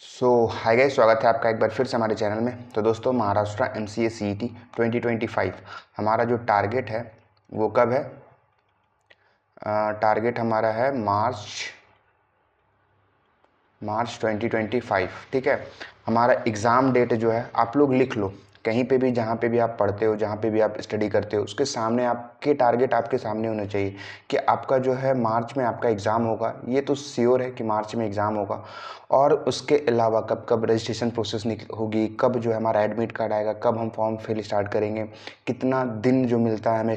Hi guys, स्वागत है आपका एक बार फिर से हमारे चैनल में। तो दोस्तों, महाराष्ट्र MCA CET 2025 हमारा जो टारगेट है वो कब है? टारगेट हमारा है मार्च 2025। ठीक है। हमारा एग्ज़ाम डेट जो है आप लोग लिख लो, कहीं पे भी, जहाँ पे भी आप पढ़ते हो, जहाँ पे भी आप स्टडी करते हो, उसके सामने आपके टारगेट आपके सामने होने चाहिए कि आपका जो है मार्च में आपका एग्ज़ाम होगा। ये तो श्योर है कि मार्च में एग्ज़ाम होगा। और उसके अलावा कब कब रजिस्ट्रेशन प्रोसेस होगी, कब जो है हमारा एडमिट कार्ड आएगा, कब हम फॉर्म फिल स्टार्ट करेंगे, कितना दिन जो मिलता है हमें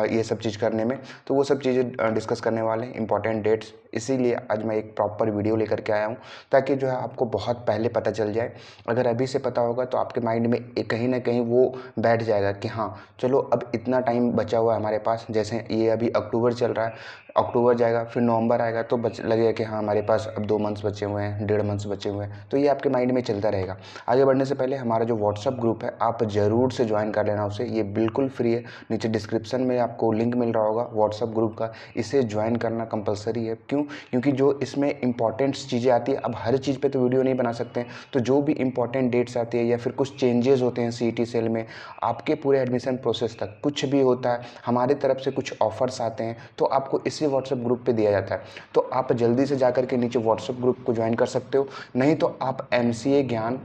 ये सब चीज़ करने में। तो वो सब चीज़ें डिस्कस करने वाले हैं, इंपॉर्टेंट डेट्स। इसीलिए आज मैं एक प्रॉपर वीडियो लेकर के आया हूँ, ताकि जो है आपको बहुत पहले पता चल जाए। अगर अभी से पता होगा तो आपके माइंड में कहीं ना कहीं वो बैठ जाएगा कि हाँ चलो, अब इतना टाइम बचा हुआ है हमारे पास। जैसे ये अभी अक्टूबर चल रहा है, अक्टूबर जाएगा, फिर नवंबर आएगा, तो लगेगा कि हाँ हमारे पास अब 2 मंथ्स बचे हुए हैं, 1.5 मंथ्स बचे हुए हैं। तो ये आपके माइंड में चलता रहेगा। आगे बढ़ने से पहले हमारा जो व्हाट्सअप ग्रुप है, आप ज़रूर से ज्वाइन कर लेना उसे। ये बिल्कुल फ्री है। नीचे डिस्क्रिप्शन में आपको लिंक मिल रहा होगा व्हाट्सअप ग्रुप का। इसे ज्वाइन करना कंपलसरी है। क्यों? क्योंकि जो इसमें इंपॉर्टेंट्स चीज़ें आती है, अब हर चीज़ पे तो वीडियो नहीं बना सकते हैं, तो जो भी इंपॉर्टेंट डेट्स आती है या फिर कुछ चेंजेस होते हैं CET सेल में, आपके पूरे एडमिशन प्रोसेस तक कुछ भी होता है, हमारी तरफ से कुछ ऑफर्स आते हैं, तो आपको इसी व्हाट्सएप ग्रुप पे दिया जाता है। तो आप जल्दी से जाकर के नीचे व्हाट्सएप ग्रुप को ज्वाइन कर सकते हो। नहीं तो आप MCA ज्ञान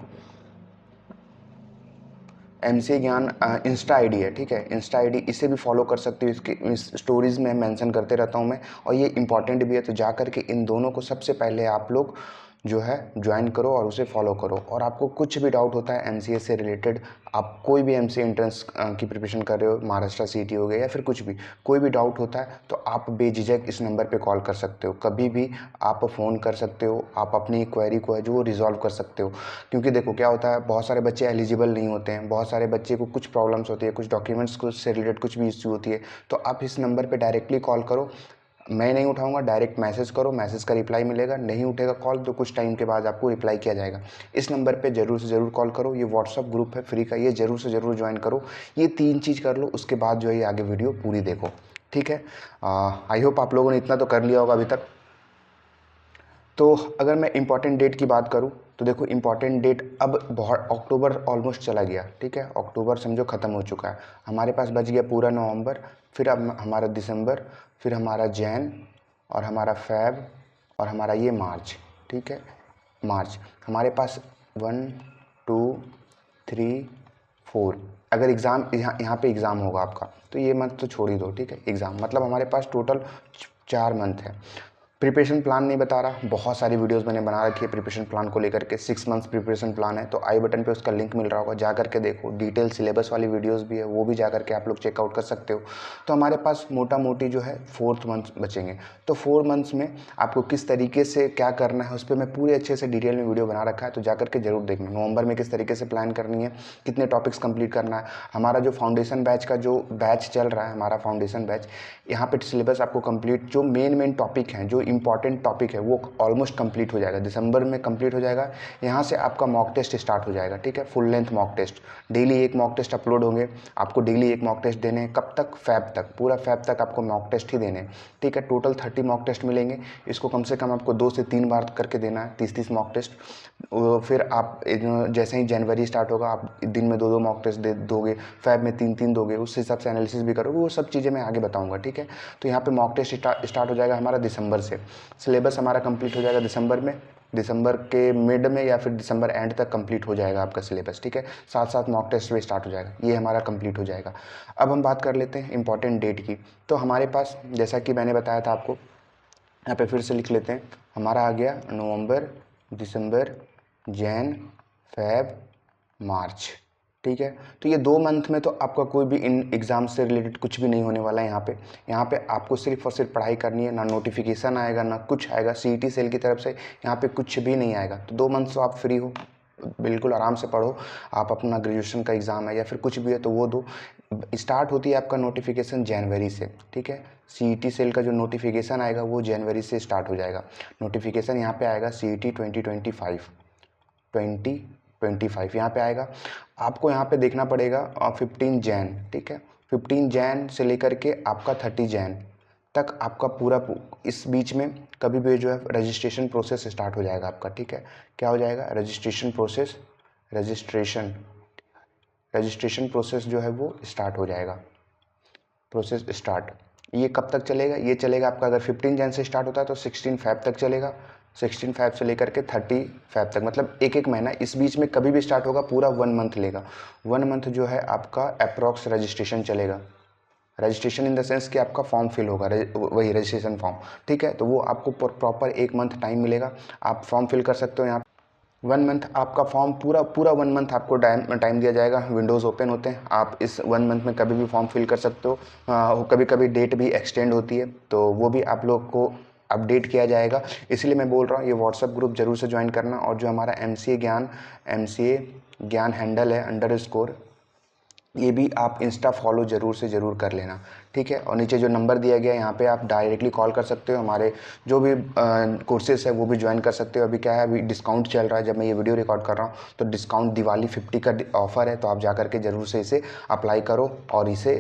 इंस्टा आईडी है, ठीक है, इंस्टा आईडी, इसे भी फॉलो कर सकते हो। इसकी स्टोरीज़ में मेंशन करते रहता हूँ मैं, और ये इंपॉर्टेंट भी है। तो जा करके इन दोनों को सबसे पहले आप लोग जो है ज्वाइन करो और उसे फॉलो करो। और आपको कुछ भी डाउट होता है MCA से रिलेटेड, आप कोई भी MCA एंट्रेंस की प्रिपरेशन कर रहे हो, महाराष्ट्र CET हो गया या फिर कुछ भी, कोई भी डाउट होता है तो आप बेझिझक इस नंबर पे कॉल कर सकते हो। कभी भी आप फ़ोन कर सकते हो, आप अपनी क्वेरी को है जो वो रिजॉल्व कर सकते हो। क्योंकि देखो क्या होता है, बहुत सारे बच्चे एलिजिबल नहीं होते हैं, बहुत सारे बच्चे को कुछ प्रॉब्लम्स होती है, कुछ डॉक्यूमेंट्स को से रिलेटेड कुछ भी इश्यू होती है। तो आप इस नंबर पे डायरेक्टली कॉल करो। मैं नहीं उठाऊंगा, डायरेक्ट मैसेज करो, मैसेज का रिप्लाई मिलेगा। नहीं उठेगा कॉल तो कुछ टाइम के बाद आपको रिप्लाई किया जाएगा। इस नंबर पे ज़रूर से ज़रूर कॉल करो। ये व्हाट्सअप ग्रुप है फ्री का, ये ज़रूर से ज़रूर ज्वाइन करो। ये 3 चीज़ कर लो, उसके बाद जो है ये आगे वीडियो पूरी देखो। ठीक है। आई होप आप लोगों ने इतना तो कर लिया होगा अभी तक। तो अगर मैं इम्पॉर्टेंट डेट की बात करूं तो देखो, इम्पॉर्टेंट डेट अब बहुत, अक्टूबर ऑलमोस्ट चला गया, ठीक है, अक्टूबर समझो ख़त्म हो चुका है। हमारे पास बच गया पूरा नवंबर, फिर अब हमारा दिसंबर, फिर हमारा जैन, और हमारा फेब, और हमारा ये मार्च। ठीक है, मार्च। हमारे पास 1 2 3 4, अगर एग्ज़ाम यहाँ पे एग्ज़ाम होगा आपका तो ये मंथ तो छोड़ ही दो। ठीक है, एग्ज़ाम मतलब हमारे पास टोटल 4 मंथ है। प्रिपरेशन प्लान नहीं बता रहा, बहुत सारी वीडियोस मैंने बना रखी है प्रिपरेशन प्लान को लेकर के। 6 मंथ्स प्रिपरेशन प्लान है, तो आई बटन पे उसका लिंक मिल रहा होगा, जा करके देखो। डिटेल सिलेबस वाली वीडियोस भी है, वो भी जा करके आप लोग चेकआउट कर सकते हो। तो हमारे पास मोटा मोटी जो है 4th मंथ बचेंगे। तो 4 मंथ्स में आपको किस तरीके से क्या करना है, उस पर मैं पूरे अच्छे से डिटेल में वीडियो बना रखा है, तो जा करके जरूर देखना। नवंबर में किस तरीके से प्लान करनी है, कितने टॉपिक्स कंप्लीट करना है। हमारा जो फाउंडेशन बैच का जो बैच चल रहा है, हमारा फाउंडेशन बैच, यहाँ पे सिलेबस आपको कंप्लीट, जो मेन टॉपिक हैं, जो इंपॉर्टेंट टॉपिक है, वो ऑलमोस्ट कंप्लीट हो जाएगा, दिसंबर में कंप्लीट हो जाएगा। यहाँ से आपका मॉक टेस्ट स्टार्ट हो जाएगा। ठीक है, full length mock test, daily एक मॉक टेस्ट अपलोड होंगे। आपको डेली एक मॉक टेस्ट देने हैं, कब तक? फेब तक, पूरा फेब तक आपको मॉक टेस्ट ही देने हैं। ठीक है, टोटल 30 मॉक टेस्ट मिलेंगे। इसको कम से कम आपको 2 से 3 बार करके देना है, 30 मॉक टेस्ट। फिर आप जैसे ही जनवरी स्टार्ट होगा, आप दिन में 2 मॉक टेस्ट दे दोगे, फेब में 3 दोगे, उस हिसाब से एनालिसिस भी करोगे। वो सब चीज़ें मैं आगे बताऊंगा। ठीक है, तो यहाँ पे मॉक टेस्ट स्टार्ट हो जाएगा हमारा दिसंबर से। सिलेबस हमारा कंप्लीट हो जाएगा दिसंबर में, दिसंबर के मिड में या फिर दिसंबर एंड तक कंप्लीट हो जाएगा आपका सिलेबस। ठीक है, साथ साथ मॉक टेस्ट भी स्टार्ट हो जाएगा, ये हमारा कंप्लीट हो जाएगा। अब हम बात कर लेते हैं इंपॉर्टेंट डेट की। तो हमारे पास, जैसा कि मैंने बताया था आपको, यहाँ पे फिर से लिख लेते हैं। हमारा आ गया नवंबर, दिसंबर, जैन, फेब, मार्च। ठीक है, तो ये 2 मंथ में तो आपका कोई भी इन एग्ज़ाम से रिलेटेड कुछ भी नहीं होने वाला है। यहाँ पे आपको सिर्फ और सिर्फ पढ़ाई करनी है। ना नोटिफिकेशन आएगा, ना कुछ आएगा CET सेल की तरफ से, यहाँ पे कुछ भी नहीं आएगा। तो 2 मंथ तो आप फ्री हो, बिल्कुल आराम से पढ़ो। आप अपना ग्रेजुएशन का एग्ज़ाम है या फिर कुछ भी है तो वो दो। स्टार्ट होती है आपका नोटिफिकेशन जनवरी से। ठीक है, CET सेल का जो नोटिफिकेशन आएगा वो जनवरी से स्टार्ट हो जाएगा। नोटिफिकेशन यहाँ पे आएगा CET 2025 यहाँ पे आएगा। आपको यहाँ पे देखना पड़ेगा 15 जैन। ठीक है, 15 जैन से लेकर के आपका 30 जैन तक आपका पूरा, इस बीच में कभी भी जो है रजिस्ट्रेशन प्रोसेस स्टार्ट हो जाएगा आपका, ठीक है। क्या हो जाएगा? रजिस्ट्रेशन प्रोसेस, रजिस्ट्रेशन प्रोसेस जो है वो स्टार्ट हो जाएगा, प्रोसेस स्टार्ट। ये कब तक चलेगा? ये चलेगा आपका, अगर 15 जन से स्टार्ट होता है तो 16 फैब तक चलेगा, 16 फैब से लेकर के 30 फैब तक, मतलब एक महीना। इस बीच में कभी भी स्टार्ट होगा, पूरा 1 मंथ लेगा। 1 मंथ जो है आपका अप्रॉक्स रजिस्ट्रेशन चलेगा। रजिस्ट्रेशन इन द सेंस कि आपका फॉर्म फिल होगा, वही रजिस्ट्रेशन फॉर्म, ठीक है। तो वो आपको प्रॉपर 1 मंथ टाइम मिलेगा, आप फॉर्म फिल कर सकते हो यहाँ। 1 मंथ आपका फॉर्म पूरा 1 मंथ आपको टाइम दिया जाएगा। विंडोज़ ओपन होते हैं, आप इस 1 मंथ में कभी भी फॉर्म फिल कर सकते हो। कभी कभी डेट भी एक्सटेंड होती है, तो वो भी आप लोग को अपडेट किया जाएगा। इसलिए मैं बोल रहा हूँ ये व्हाट्सअप ग्रुप जरूर से ज्वाइन करना। और जो हमारा MCA ज्ञान हैंडल है _ ये भी आप इंस्टा फॉलो जरूर से ज़रूर कर लेना, ठीक है। और नीचे जो नंबर दिया गया है यहाँ पे आप डायरेक्टली कॉल कर सकते हो, हमारे जो भी कोर्सेज है वो भी ज्वाइन कर सकते हो। अभी क्या है, अभी डिस्काउंट चल रहा है, जब मैं ये वीडियो रिकॉर्ड कर रहा हूँ तो डिस्काउंट दिवाली 50 का ऑफर है, तो आप जा करके ज़रूर से इसे अप्लाई करो और इसे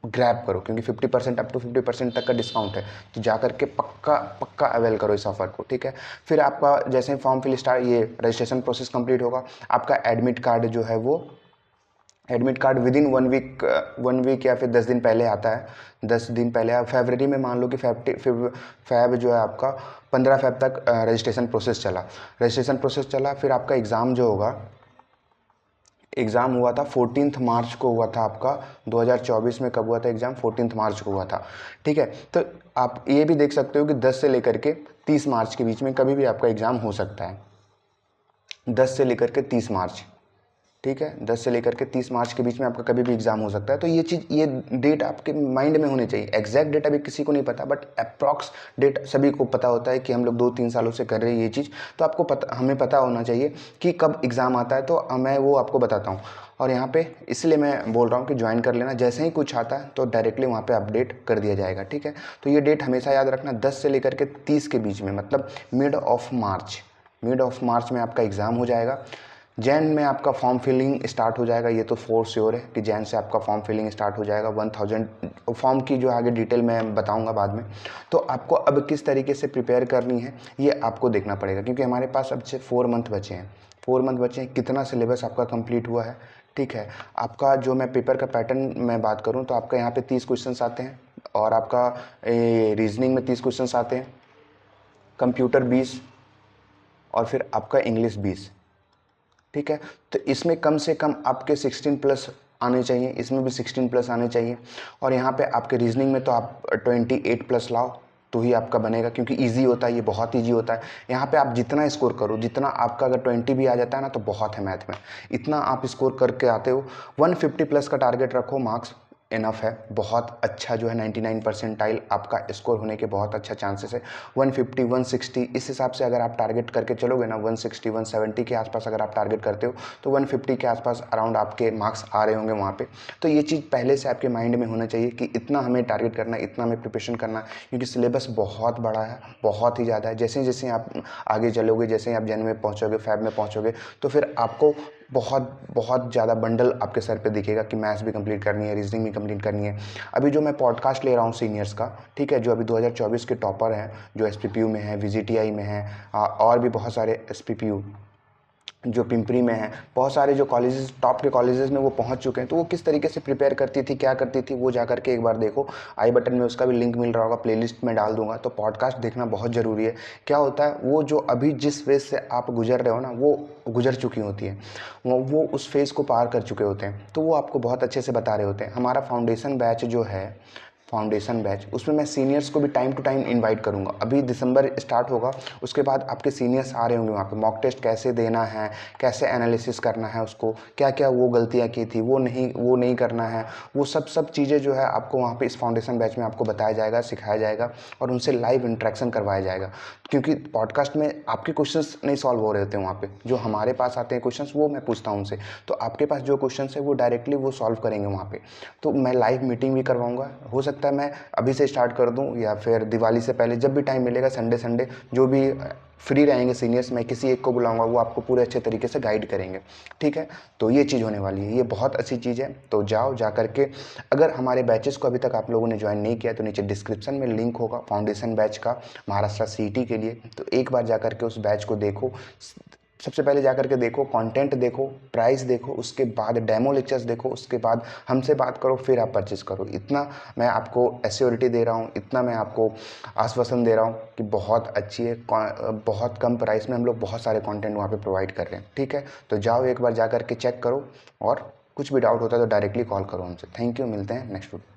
ग्रैब करो, क्योंकि 50% अप टू 50% तक का डिस्काउंट है। तो जा करके पक्का अवेल करो इस ऑफर को, ठीक है। फिर आपका जैसे फॉर्म फिल स्टार्ट, ये रजिस्ट्रेशन प्रोसेस कंप्लीट होगा, आपका एडमिट कार्ड जो है वो, एडमिट कार्ड विदिन 1 वीक या फिर 10 दिन पहले आता है। 10 दिन पहले आप फरवरी में मान लो कि फैब जो है आपका 15 फैब तक रजिस्ट्रेशन प्रोसेस चला। फिर आपका एग्ज़ाम जो होगा, एग्ज़ाम हुआ था 14 मार्च को हुआ था आपका, 2024 में कब हुआ था एग्ज़ाम? 14 मार्च को हुआ था, ठीक है। तो आप ये भी देख सकते हो कि 10 से लेकर के 30 मार्च के बीच में कभी भी आपका एग्ज़ाम हो सकता है, 10 से लेकर के 30 मार्च, ठीक है। 10 से लेकर के 30 मार्च के बीच में आपका कभी भी एग्जाम हो सकता है। तो ये डेट आपके माइंड में होनी चाहिए। एग्जैक्ट डेट अभी किसी को नहीं पता, बट अप्रॉक्स डेट सभी को पता होता है कि हम लोग 2-3 सालों से कर रहे हैं ये चीज़। तो आपको हमें पता होना चाहिए कि कब एग्ज़ाम आता है, तो मैं वो आपको बताता हूँ। और यहाँ पे इसलिए मैं बोल रहा हूँ कि ज्वाइन कर लेना, जैसे ही कुछ आता है तो डायरेक्टली वहाँ पे अपडेट कर दिया जाएगा, ठीक है। तो ये डेट हमेशा याद रखना, 10 से लेकर के 30 के बीच में, मतलब मिड ऑफ मार्च में आपका एग्ज़ाम हो जाएगा। जैन में आपका फॉर्म फिलिंग स्टार्ट हो जाएगा, ये तो फोर श्योर है कि जैन से आपका फॉर्म फिलिंग स्टार्ट हो जाएगा। 1000 फॉर्म की जो आगे डिटेल मैं बताऊंगा बाद में। तो आपको अब किस तरीके से प्रिपेयर करनी है ये आपको देखना पड़ेगा, क्योंकि हमारे पास अब से 4 मंथ बचे हैं। कितना सिलेबस आपका कंप्लीट हुआ है, ठीक है। आपका जो मैं पेपर का पैटर्न मैं बात करूँ तो आपका यहाँ पे 30 क्वेश्चन आते हैं, और आपका रीजनिंग में 30 क्वेश्चन आते हैं, कंप्यूटर 20, और फिर आपका इंग्लिश 20, ठीक है। तो इसमें कम से कम आपके 16 प्लस आने चाहिए, इसमें भी 16 प्लस आने चाहिए। और यहाँ पे आपके रीजनिंग में तो आप 28 प्लस लाओ तो ही आपका बनेगा, क्योंकि इजी होता है, ये बहुत इजी होता है। यहाँ पे आप जितना स्कोर करो, जितना आपका अगर 20 भी आ जाता है ना तो बहुत है मैथ में, इतना आप स्कोर करके आते हो। 150 प्लस का टारगेट रखो, मार्क्स इनफ है, बहुत अच्छा जो है 99 परसेंटाइल आपका स्कोर होने के बहुत अच्छा चांसेस है। 150 160 इस हिसाब से अगर आप टारगेट करके चलोगे ना, 160 170 के आसपास अगर आप टारगेट करते हो तो 150 के आसपास अराउंड आपके मार्क्स आ रहे होंगे वहाँ पे। तो ये चीज़ पहले से आपके माइंड में होना चाहिए कि इतना हमें टारगेट करना है, इतना हमें प्रिपरेशन करना है, क्योंकि सिलेबस बहुत बड़ा है, बहुत ही ज़्यादा है। जैसे जैसे आप आगे चलोगे, जैसे ही आप जन में पहुँचोगे, फैब में पहुँचोगे, तो फिर आपको बहुत ज़्यादा बंडल आपके सर पे दिखेगा कि मैथ्स भी कंप्लीट करनी है, रीजनिंग भी कंप्लीट करनी है। अभी जो मैं पॉडकास्ट ले रहा हूँ सीनियर्स का, ठीक है, जो अभी 2024 के टॉपर हैं, जो SPPU में है, VGTI में है, और भी बहुत सारे SPPU जो पिंपरी में है, बहुत सारे जो कॉलेजेस, टॉप के कॉलेजेस में वो पहुंच चुके हैं। तो वो किस तरीके से प्रिपेयर करती थी, क्या करती थी, वो जा करके एक बार देखो। आई बटन में उसका भी लिंक मिल रहा होगा, प्लेलिस्ट में डाल दूंगा। तो पॉडकास्ट देखना बहुत ज़रूरी है। क्या होता है, वो जो अभी जिस फेज़ से आप गुजर रहे हो ना, वो गुजर चुकी होती है, वो उस फेज़ को पार कर चुके होते हैं, तो वो आपको बहुत अच्छे से बता रहे होते हैं। हमारा फाउंडेशन बैच जो है, उसमें मैं सीनियर्स को भी टाइम टू टाइम इनवाइट करूंगा। अभी दिसंबर स्टार्ट होगा, उसके बाद आपके सीनियर्स आ रहे होंगे वहाँ पे। मॉक टेस्ट कैसे देना है, कैसे एनालिसिस करना है, उसको क्या क्या वो गलतियाँ की थी वो नहीं करना है, वो सब चीज़ें जो है आपको वहाँ पे इस फाउंडेशन बैच में आपको बताया जाएगा, सिखाया जाएगा, और उनसे लाइव इंटरेक्शन करवाया जाएगा। क्योंकि पॉडकास्ट में आपके क्वेश्चंस नहीं सॉल्व हो रहे होते हैं वहाँ पे, जो हमारे पास आते हैं क्वेश्चंस वो मैं पूछता हूँ उनसे, तो आपके पास जो क्वेश्चंस है वो डायरेक्टली वो सॉल्व करेंगे वहाँ पे। तो मैं लाइव मीटिंग भी करवाऊँगा, हो सकता सकता है मैं अभी से स्टार्ट कर दूं या फिर दिवाली से पहले, जब भी टाइम मिलेगा संडे संडे जो भी फ्री रहेंगे सीनियर्स, मैं किसी एक को बुलाऊंगा, वो आपको पूरे अच्छे तरीके से गाइड करेंगे, ठीक है। तो ये चीज़ होने वाली है, ये बहुत अच्छी चीज़ है। तो जाओ जा करके, अगर हमारे बैचेस को अभी तक आप लोगों ने ज्वाइन नहीं किया तो नीचे डिस्क्रिप्शन में लिंक होगा फाउंडेशन बैच का महाराष्ट्र सीईटी के लिए, तो एक बार जा करके उस बैच को देखो। सबसे पहले जा करके देखो, कंटेंट देखो, प्राइस देखो, उसके बाद डेमो लेक्चर्स देखो, उसके बाद हमसे बात करो, फिर आप परचेस करो। इतना मैं आपको एश्योरिटी दे रहा हूँ, इतना मैं आपको आश्वासन दे रहा हूँ कि बहुत अच्छी है, बहुत कम प्राइस में हम लोग बहुत सारे कंटेंट वहाँ पे प्रोवाइड कर रहे हैं, ठीक है। तो जाओ एक बार जा करके चेक करो, और कुछ भी डाउट होता है तो डायरेक्टली कॉल करो हमसे। थैंक यू, मिलते हैं नेक्स्ट वीडियो।